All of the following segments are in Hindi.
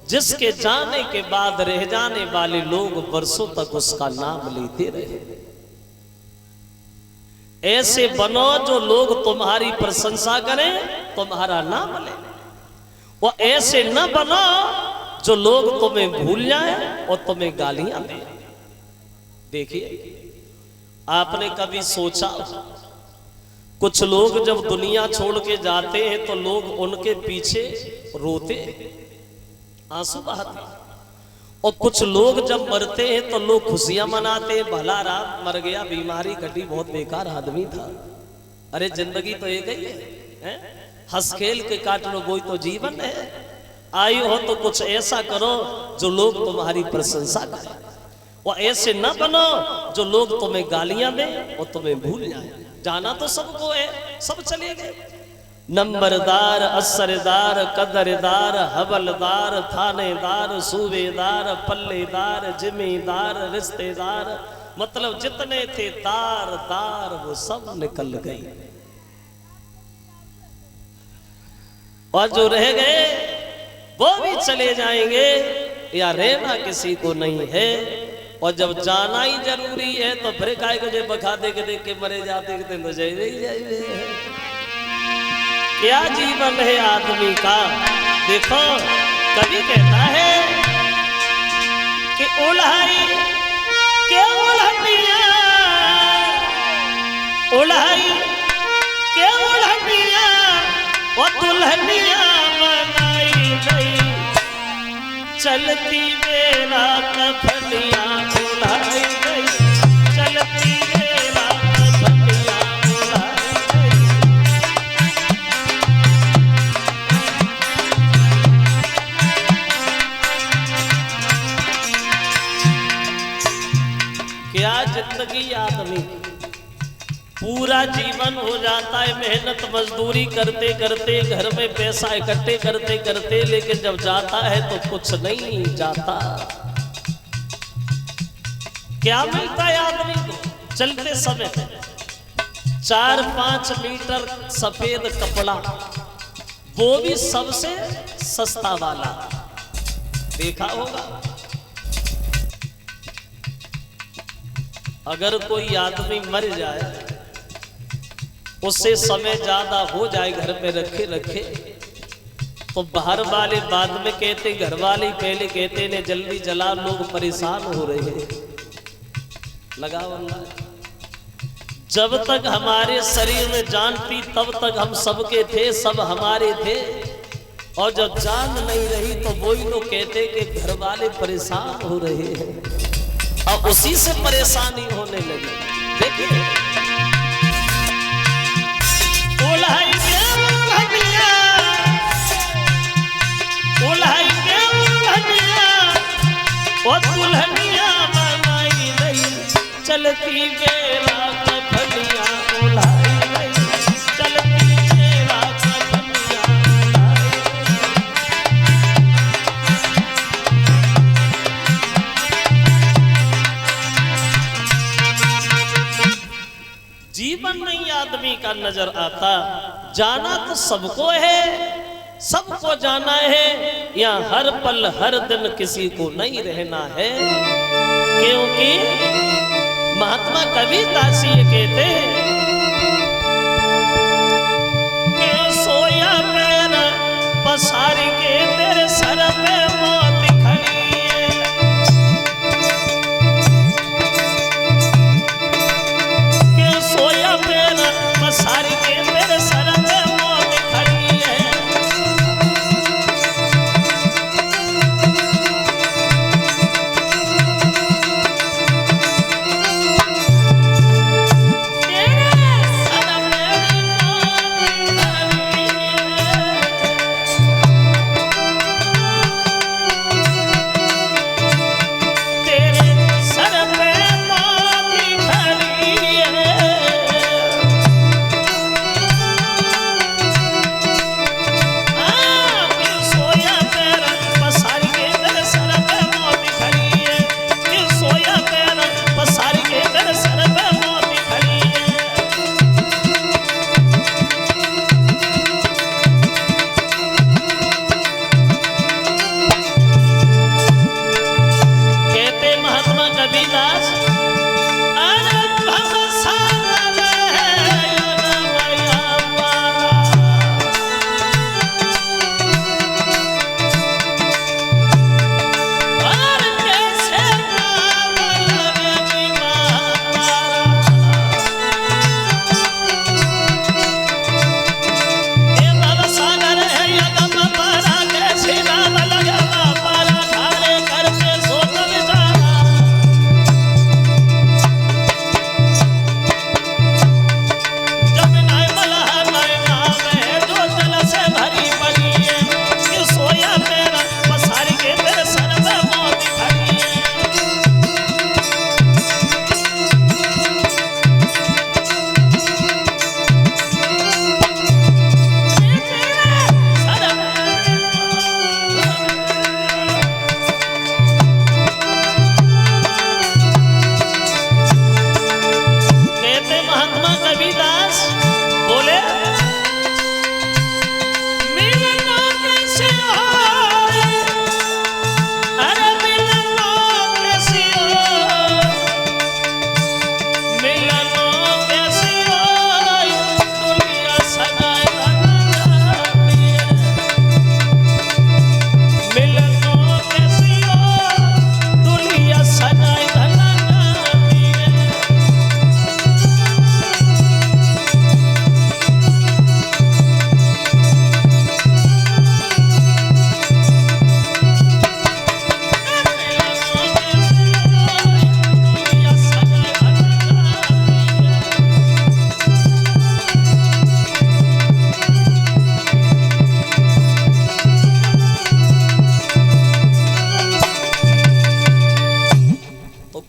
जिसके जाने के बाद रह जाने वाले लोग वर्षों तक उसका नाम लेते रहे। ऐसे बनो जो लोग तुम्हारी प्रशंसा करें, तुम्हारा नाम लें। और ऐसे न बनो जो लोग तुम्हें भूल जाएं और तुम्हें गालियां दें। देखिए, आपने कभी सोचा, कुछ लोग जब दुनिया छोड़ के जाते हैं तो लोग उनके पीछे रोते, आंसू बहाते, और कुछ लोग जब मरते हैं तो लोग खुशियां मनाते हैं। भला रात मर गया, बीमारी घटी, बहुत बेकार आदमी था। अरे जिंदगी तो एक ही है? हंस खेल के काट लो, वही तो जीवन है। आई हो तो कुछ ऐसा करो जो लोग तुम्हारी प्रशंसा करें, और ऐसे न बनो जो लोग तुम्हें गालियां दें और तुम्हें भूल जाए। जाना तो सबको है, सब चले गए। नंबरदार, असरदार, कदरदार, हवलदार, थानेदार, सूबेदार, पल्लेदार, जिम्मेदार, रिश्तेदार, मतलब जितने थे तार तार वो सब निकल गए। और जो रह गए वो भी चले जाएंगे, या रहना किसी को नहीं है। और जब जाना ही जरूरी है तो फिर काय को बखा दे के देख के मरे जाते तो जाए। क्या जीवन है आदमी का। देखो, कभी कहता है कि उल्हाई के उल्हनिया, उल्हाई के उल्हनिया और दुल्हनिया बनाई गई, चलती मेरा कफनिया उल्हाई गई, चलती मेरा कफनिया उल्हाई गई। क्या जिंदगी आदमी पूरा जीवन हो जाता है मेहनत मजदूरी करते करते, घर में पैसा इकट्ठे करते करते, लेकिन जब जाता है तो कुछ नहीं जाता। क्या मिलता है आदमी को चलते समय? 4-5 मीटर सफेद कपड़ा, वो भी सबसे सस्ता वाला। देखा होगा, अगर कोई आदमी मर जाए, उससे समय ज्यादा हो जाए घर पे रखे रखे, तो बाहर वाले बाद में कहते, घर वाले पहले कहते ने जल्दी जला, लोग परेशान हो रहे हैं। लगा वल्ला, जब तक हमारे शरीर में जान थी तब तक हम सबके थे, सब हमारे थे। और जब जान नहीं रही तो वही लोग कहते कि घर वाले परेशान हो रहे हैं, और उसी से परेशानी होने लगी। देखिए, उल्हाई के उल्हनिया, उल्हाई के उल्हनिया और दुल्हनिया बनाई गई, चलती मेरा कफनिया उल्हाई गई, चलती मेरा कफनिया उल्हाई गई। जीवन नहीं आदमी का नजर आता। जाना तो सबको है, सबको जाना है, या हर पल हर दिन किसी को नहीं रहना है। क्योंकि महात्मा कबीरदास ये कहते हैं कि सोया पैर पसार के तेरे सर पे मौत खड़ी है, कि सोया पैर पसार के तेरे सर पे मौत खड़ी है।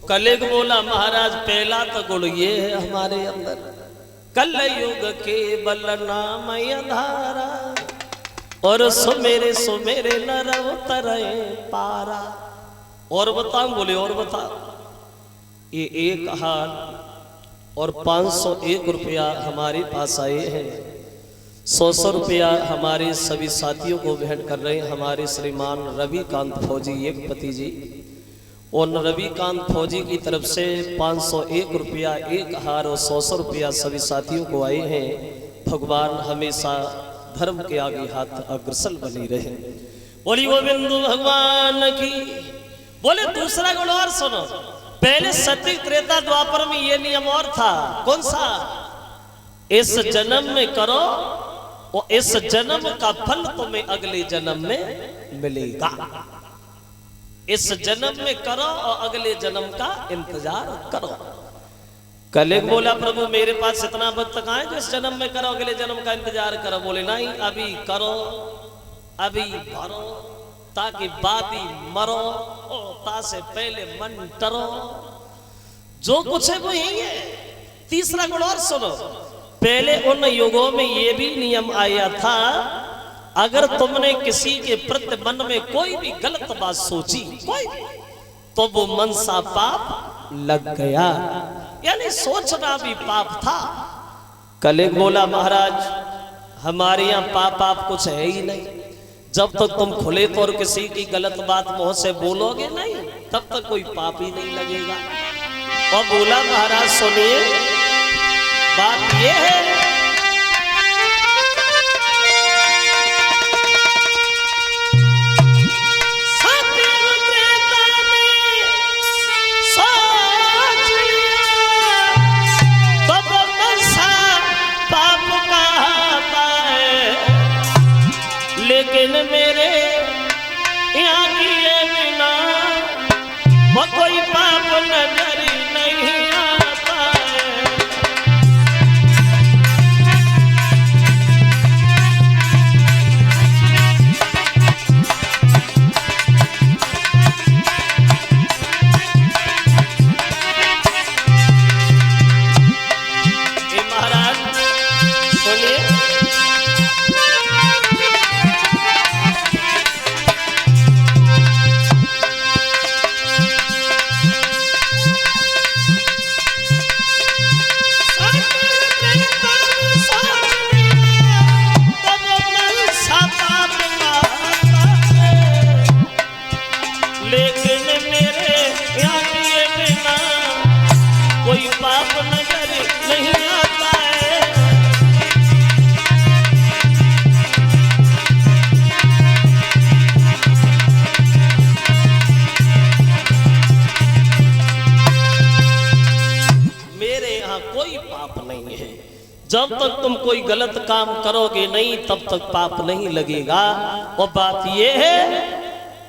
कलिग बोला महाराज पहला तो गुण ये है हमारे अंदर, कल युग के बल नाम आधारा और सुमेरे सुमेरे नर उतरे पारा। और बताऊं? बोले और बता। ये 1000 और 501 रुपया हमारे पास आए हैं। 100 रुपया हमारे सभी साथियों को भेंट कर रहे हैं हमारे श्रीमान रविकांत फौजी एक पति जी। और रविकांत फौजी की तरफ से 501 रुपया 1000 और 100 रुपया सभी साथियों को आए हैं। भगवान हमेशा धर्म के आगे हाथ अग्रसर बनी रहे। बोली गोविंद भगवान की। बोले दूसरा गुण और सुनो। पहले सत्य त्रेता द्वापर में ये नियम और था। कौन सा? इस जन्म में करो और इस जन्म का फल तुम्हें अगले जन्म में मिलेगा। इस जन्म में करो और अगले जन्म का इंतजार करो। कलिग बोला प्रभु मेरे पास इतना वक्त कहाँ है जो इस जन्म में करो अगले जन्म का इंतजार करो। बोले नहीं, अभी करो, अभी भरो, ताकि बादी मरो और ता से पहले मन डरो। जो कुछ है वो यही है। तीसरा गुण और सुनो। पहले उन युगों में ये भी नियम आया था, अगर तुमने किसी के प्रति मन में कोई भी गलत बात सोची कोई तो वो मन सा पाप लग गया, यानी सोचना भी पाप था। कलिग बोला महाराज हमारे यहाँ पाप आप कुछ है ही नहीं। जब तक तुम खुले तौर किसी की गलत बात मुंह से बोलोगे नहीं तब तक कोई पाप ही नहीं लगेगा। और बोला महाराज सुनिए बात ये है, लेकिन मेरे यहाँ किए बिना वो कोई पाप नजर नहीं आता है। ये महाराज सुनिए, कोई पाप नजर नहीं आता है। मेरे यहाँ कोई पाप नहीं है। जब तक तुम कोई गलत काम करोगे नहीं तब तक पाप नहीं लगेगा। और बात यह है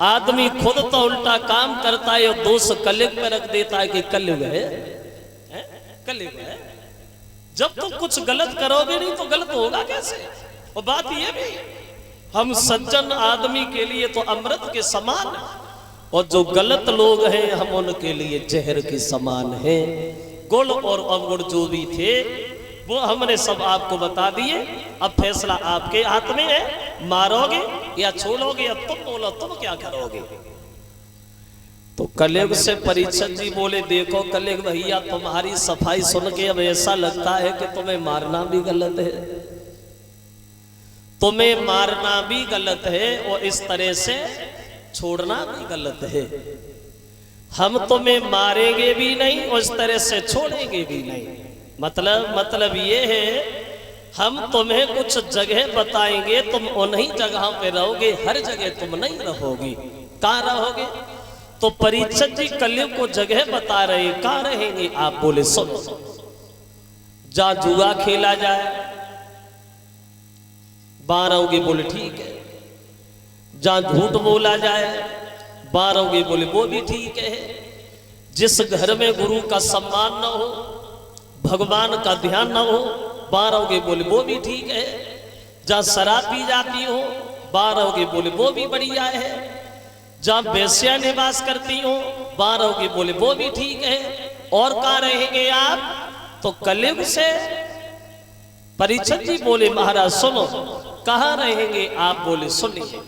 आदमी खुद तो उल्टा काम करता है और दोष कलिग पे रख देता है कि कलिग है, कलिग है। जब तुम कुछ गलत करोगे नहीं तो गलत होगा कैसे। और बात ये भी हम सज्जन आदमी के लिए तो अमृत के समान और जो गलत लोग हैं हम उनके लिए जहर के समान हैं। गुण और अवगुण जो भी थे वो हमने सब आपको बता दिए। अब फैसला आपके हाथ में है, मारोगे या छोड़ोगे या तुम बोलो तुम क्या करोगे। तो कलिग से परीक्षक जी बोले देखो कलिग भैया तुम्हारी सफाई सुन के अब ऐसा लगता है कि तुम्हें मारना भी गलत है, तुम्हें मारना भी गलत है और इस तरह से छोड़ना भी गलत है। हम तुम्हें मारेंगे भी नहीं और इस तरह से छोड़ेंगे भी नहीं। मतलब ये है हम तुम्हें कुछ जगह बताएंगे, तुम उन्हीं जगहों पे रहोगे, हर जगह तुम नहीं रहोगे। कहाँ रहोगे? तो परीक्षक जी कलियुग को जगह बता रहे, कहाँ रहेंगे आप? बोले सुनो, जहाँ जुआ खेला जाए वहां रहोगे। बोले ठीक है। जहाँ झूठ बोला जाए वहां रहोगे। बोले वो भी ठीक है। जिस घर में गुरु का सम्मान न हो, भगवान का ध्यान न हो वहां रहोगे। बोले वो भी ठीक है। जहाँ शराब पी जाती हो वहां रहोगे। बोले वो भी बढ़िया है। जहाँ वेश्या निवास करती हो बारहोगे, बोले वो भी ठीक है। और कहाँ रहेंगे आप? तो कलयुग से परीक्षित जी बोले महाराज सुनो, कहाँ रहेंगे आप? बोले सुनिए,